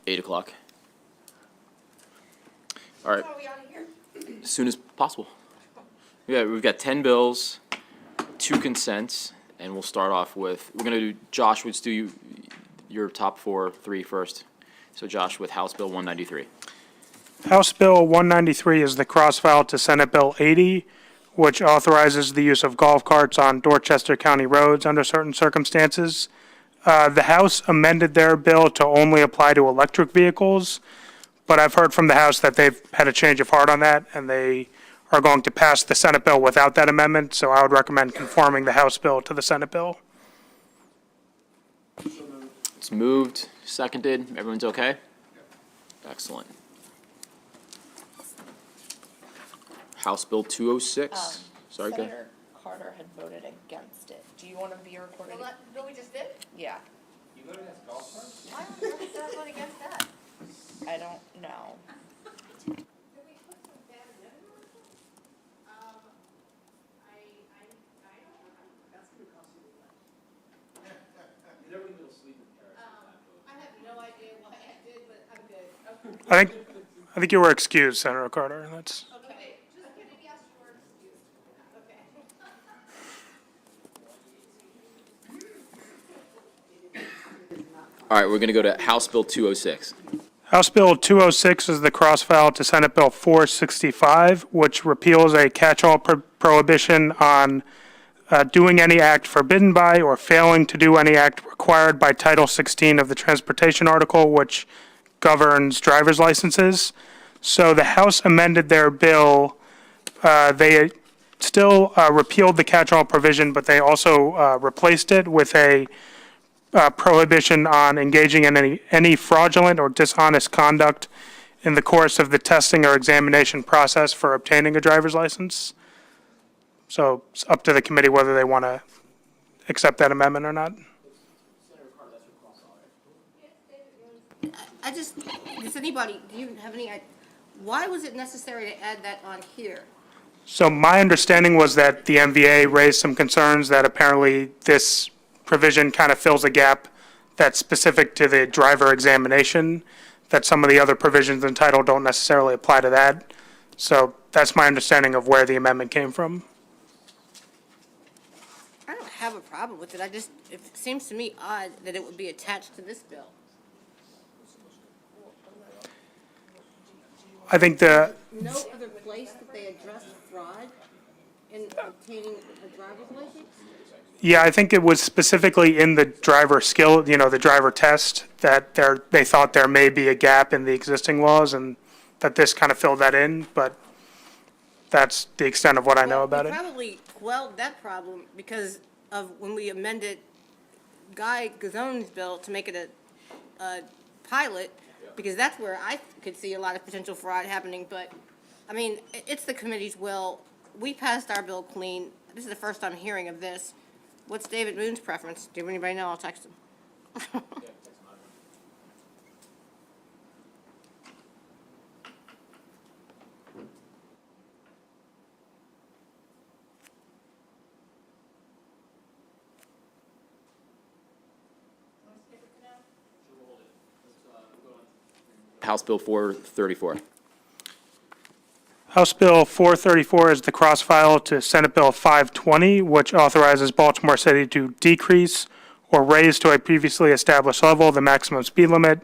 8 o'clock. All right. How are we out of here? As soon as possible. Yeah, we've got 10 bills, 2 consents, and we'll start off with, we're going to do, Josh, let's do your top 3 first. So Josh with House Bill 193. House Bill 193 is the cross-file to Senate Bill 80, which authorizes the use of golf carts on Dorchester County roads under certain circumstances. The House amended their bill to only apply to electric vehicles, but I've heard from the House that they've had a change of heart on that, and they are going to pass the Senate bill without that amendment, so I would recommend conforming the House bill to the Senate bill. It's moved, seconded. Everyone's okay? Excellent. House Bill 206. Sorry, go ahead. Senator Carter had voted against it. Do you want to be recorded? Well, that bill we just did? Yeah, You voted against golf carts? Why would we vote against that? I don't know. Did we put some bad amendment on it? I don't remember. That's gonna cost you a lot. You're never gonna sleep in Paris. I have no idea why I did, but I'm good. I think you were excused, Senator Carter. That's. Okay, just maybe ask your excuse. Okay. All right, we're going to go to House Bill 206. House Bill 206 is the cross-file to Senate Bill 465, which repeals a catch-all prohibition on doing any act forbidden by or failing to do any act required by Title 16 of the Transportation Article, which governs driver's licenses. So the House amended their bill. They still repealed the catch-all provision, but they also replaced it with a prohibition on engaging in any fraudulent or dishonest conduct in the course of the testing or examination process for obtaining a driver's license. So it's up to the committee whether they want to accept that amendment or not. Does anybody, do you have any, why was it necessary to add that on here? So my understanding was that the MVA raised some concerns that apparently this provision kind of fills a gap that's specific to the driver examination, that some of the other provisions in title don't necessarily apply to that. So that's my understanding of where the amendment came from. I don't have a problem with it. It seems to me odd that it would be attached to this bill. I think No other place that they address fraud in obtaining a driver's license? Yeah, I think it was specifically in the driver skill, the driver test, that they thought there may be a gap in the existing laws and that this kind of filled that in, but that's the extent of what I know about We it. probably quelled that problem because of when we amended Guy Gazone's bill to make it a pilot, because that's where I could see a lot of potential fraud happening, but, I mean, it's the committee's will. We passed our bill clean. This is the first I'm hearing of this. What's David Moon's preference? Do anybody know? I'll text him. House Bill 434. House Bill 434 is the cross-file to Senate Bill 520, which authorizes Baltimore City to decrease or raise to a previously established level the maximum speed limit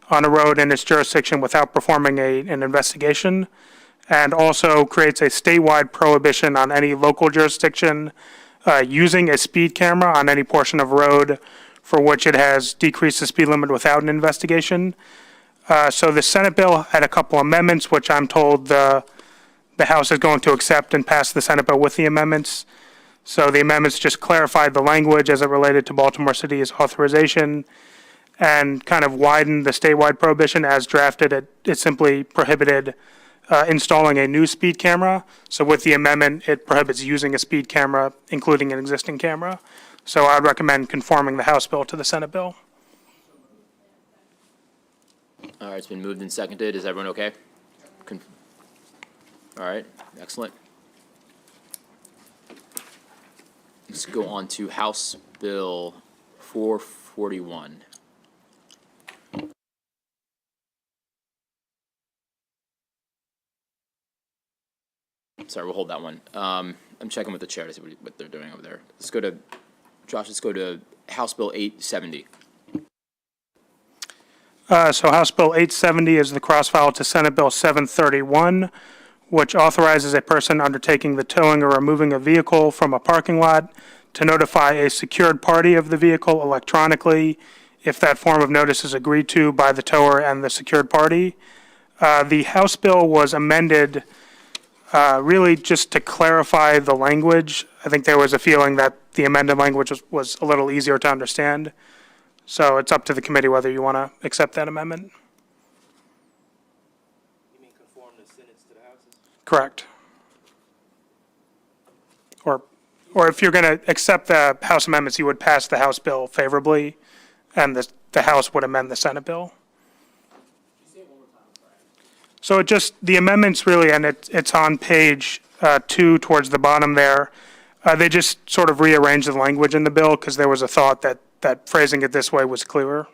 on a road in its jurisdiction without performing an investigation, and also creates a statewide prohibition on any local jurisdiction using a speed camera on any portion of road for which it has decreased the speed limit without an investigation. So the Senate bill had a couple amendments, which I'm told the House is going to accept and pass the Senate bill with the amendments. So the amendments just clarified the language as it related to Baltimore City's authorization and kind of widened the statewide prohibition as drafted. It simply prohibited installing a new speed camera. So with the amendment, it prohibits using a speed camera, including an existing camera. So I'd recommend conforming the House bill to the Senate bill. All right, it's been moved and seconded. Is everyone okay? All right, excellent. Let's go on to House Bill 441. sorry, we'll hold that one. I'm checking with the chair to see what they're doing over there. Let's go to, Josh, let's go to House Bill 870. So House Bill 870 is the cross-file to Senate Bill 731, which authorizes a person undertaking the towing or removing a vehicle from a parking lot to notify a secured party of the vehicle electronically if that form of notice is agreed to by the tower and the secured party. The House bill was amended really just to clarify the language. I think there was a feeling that the amended language was a little easier to understand. So it's up to the committee whether you want to accept that amendment. You mean conform the Senate's to the House's? Correct. Or if you're going to accept the House amendments, you would pass the House bill favorably, and the House would amend the Senate bill. So it just, the amendments really, and it's on page 2 towards the bottom there, they just sort of rearranged the language in the bill because there was a thought that phrasing it this way was clearer.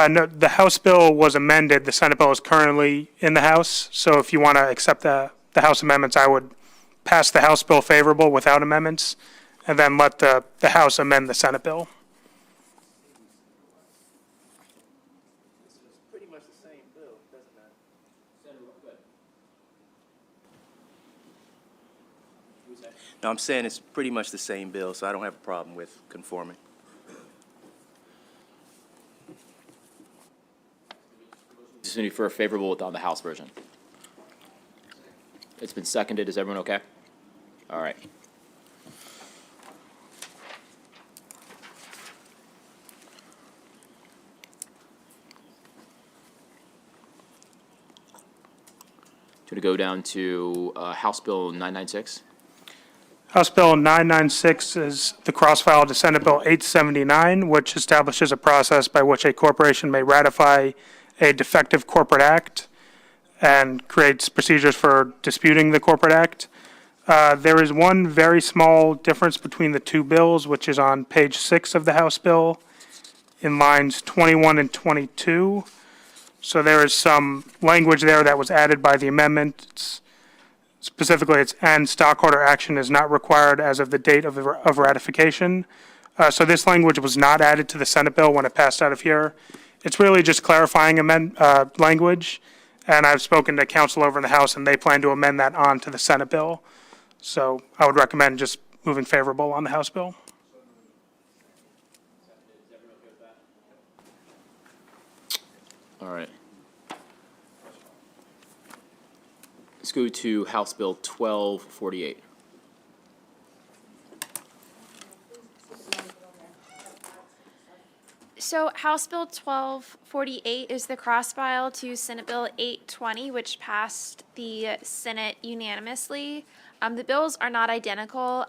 No, the House bill was amended. The Senate bill is currently in the House. So if you want to accept the House amendments, I would pass the House bill favorable without amendments, and then let the House amend the Senate bill. It's pretty much the same bill, doesn't matter. No, I'm saying it's pretty much the same bill, so I don't have a problem with conforming. Just need for a favorable without the House version. It's been seconded. Is everyone okay? All right. To go down to House Bill 996. House Bill 996 is the cross-file to Senate Bill 879, which establishes a process by which a corporation may ratify a defective corporate act and creates procedures for disputing the corporate act. There is one very small difference between the two bills, which is on page 6 of the House bill in lines 21 and 22. So there is some language there that was added by the amendment. Specifically, and stockholder action is not required as of the date of ratification. So this language was not added to the Senate bill when it passed out of here. It's really just clarifying language, and I've spoken to counsel over in the House, and they plan to amend that on to the Senate bill. So I would recommend just moving favorable on the House bill. All right. Let's go to House Bill 1248. So House Bill 1248 is the cross-file to Senate Bill 820, which passed the Senate unanimously. The bills are not identical.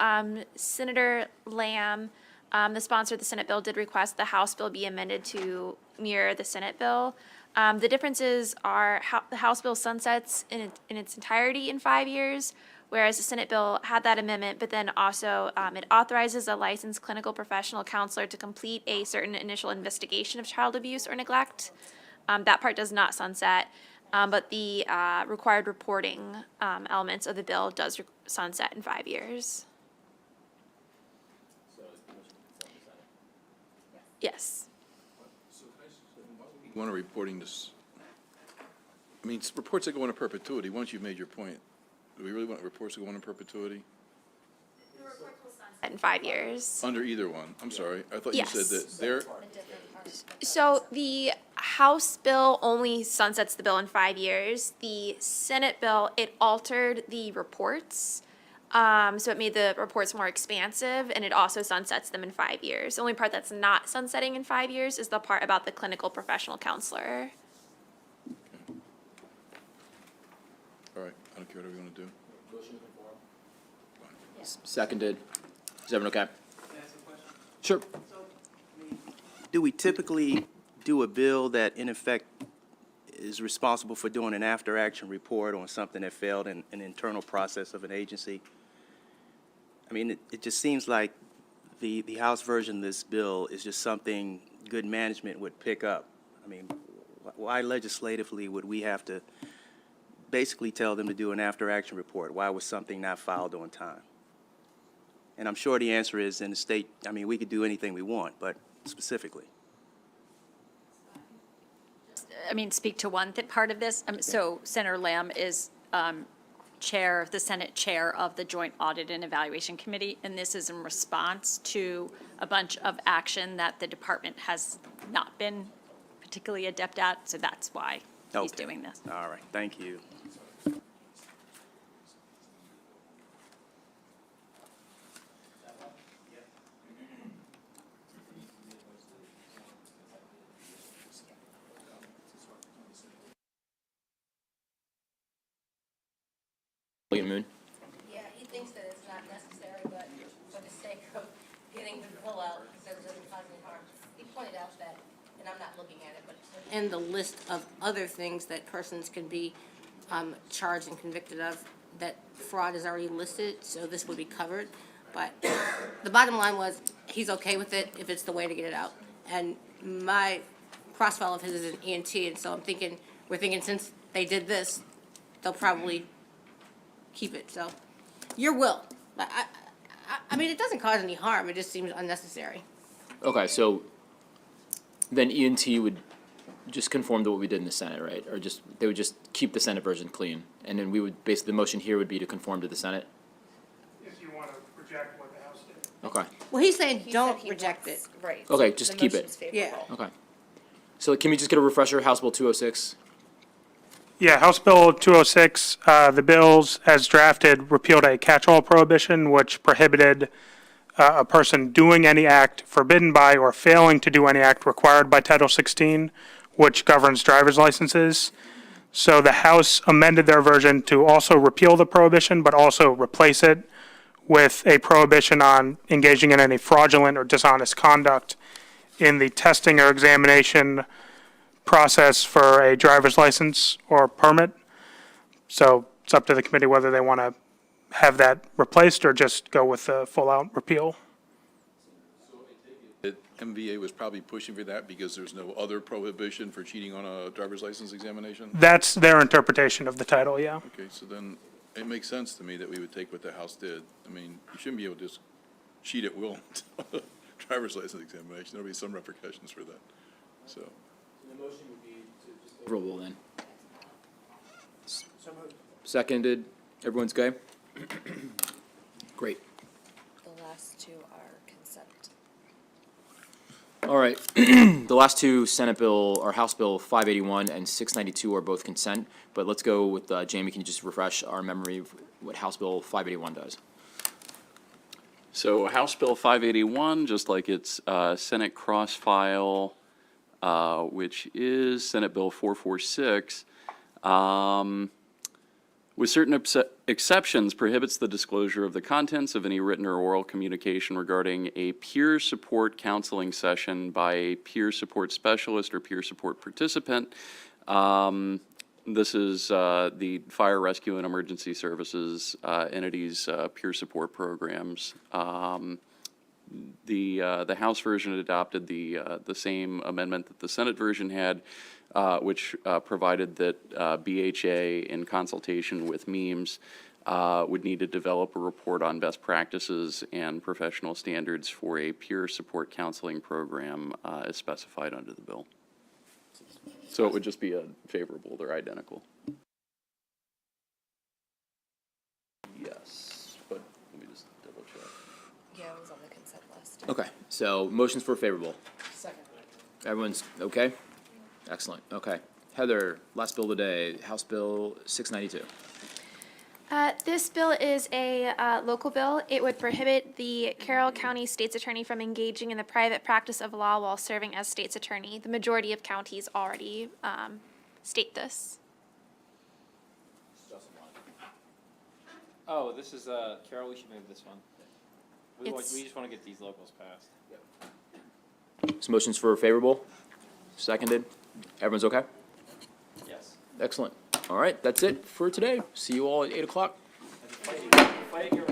Senator Lamb, the sponsor of the Senate bill, did request the House bill be amended to mirror the Senate bill. The differences are the House bill sunsets in its entirety in 5 years, whereas the Senate bill had that amendment, but then also it authorizes a licensed clinical professional counselor to complete a certain initial investigation of child abuse or neglect. That part does not sunset, but the required reporting elements of the bill does sunset in 5 years. Yes. You want a reporting this, I mean, reports that go into perpetuity, once you've made your point, do we really want reports that go into perpetuity? In 5 years. Under either one, I'm sorry, I thought you said Yes. that there, So the House bill only sunsets the bill in 5 years. The Senate bill, it altered the reports. So it made the reports more expansive, and it also sunsets them in 5 years. The only part that's not sunsetting in 5 years is the part about the clinical professional counselor. all right, I don't care whatever you want to do. Seconded. Is everyone okay? Can I ask a question? Sure. Do we typically do a bill that in effect is responsible for doing an after-action report on something that failed in an internal process of an agency. I mean, it just seems like the House version of this bill is just something good management would pick up. I mean, why legislatively would we have to basically tell them to do an after-action report? Why was something not filed on time? And I'm sure the answer is in the state, I mean, we could do anything we want, but specifically. I mean, speak to one part of this. So Senator Lamb is chair, the Senate chair of the Joint Audit and Evaluation Committee, and this is in response to a bunch of action that the department has not been particularly adept at, so that's why he's Okay. doing this. All right, thank you. William Moon. Yeah, he thinks that it's not necessary, but for the sake of getting the bill out, because it doesn't cause any harm. He pointed out that, and I'm not looking at it, but in the list of other things that persons can be charged and convicted of, that fraud is already listed, so this would be covered. But the bottom line was, he's okay with it if it's the way to get it out. And my crossfile of his is an ENT, and so we're thinking since they did this, they'll probably keep it, so, your will. But I mean, it doesn't cause any harm, it just seems unnecessary. Okay, so then ENT would just conform to what we did in the Senate, right? Or just, they would just keep the Senate version clean, and then we would, basically, the motion here would be to conform to the Senate? If you want to reject what the House did. Okay, Well, he's saying He said don't he reject wants- it. Right. Okay, so just the keep it. motion's favorable. okay. So can we just get a refresher, House Bill 206? Yeah, House Bill 206, the bills as drafted repealed a catch-all prohibition which prohibited a person doing any act forbidden by or failing to do any act required by Title 16, which governs driver's licenses. So the House amended their version to also repeal the prohibition, but also replace it with a prohibition on engaging in any fraudulent or dishonest conduct in the testing or examination process for a driver's license or permit. So it's up to the committee whether they want to have that replaced or just go with the full-out repeal. MVA was probably pushing for that because there's no other prohibition for cheating on a driver's license examination? That's their interpretation of the title, yeah. Okay, so then it makes sense to me that we would take what the House did. I mean, you shouldn't be able to just cheat at will on a driver's license examination. There'll be some repercussions for that, so. The motion would be to just. Favorable then. Seconded, everyone's okay? Great. The last two are consent. All right, the last two Senate bill, or House Bill 581 and 692 are both consent, but let's go with, Jamie, can you just refresh our memory of what House Bill 581 does? So House Bill 581, just like its Senate cross-file, which is Senate Bill 446, with certain exceptions, prohibits the disclosure of the contents of any written or oral communication regarding a peer support counseling session by a peer support specialist or peer support participant. This is the fire, rescue, and emergency services entities' peer support programs. The House version adopted the same amendment that the Senate version had, which provided that BHA, in consultation with MEMS, would need to develop a report on best practices and professional standards for a peer support counseling program as specified under the bill. So it would just be a favorable, they're identical. Yes, but let me just double check. Yeah, it was on the consent list. Okay, so motions for favorable. Second. Everyone's okay? Excellent, okay. Heather, last bill today, House Bill 692. This bill is a local bill. It would prohibit the Carroll County State's Attorney from engaging in the private practice of law while serving as State's Attorney. The majority of counties already state this. Oh, this is, Carol, we should move this one. We It's- just wanna get these locals passed. So motions for favorable, seconded. Everyone's okay? Yes. Excellent. All right, that's it for today. See you all at 8 o'clock. Fighting your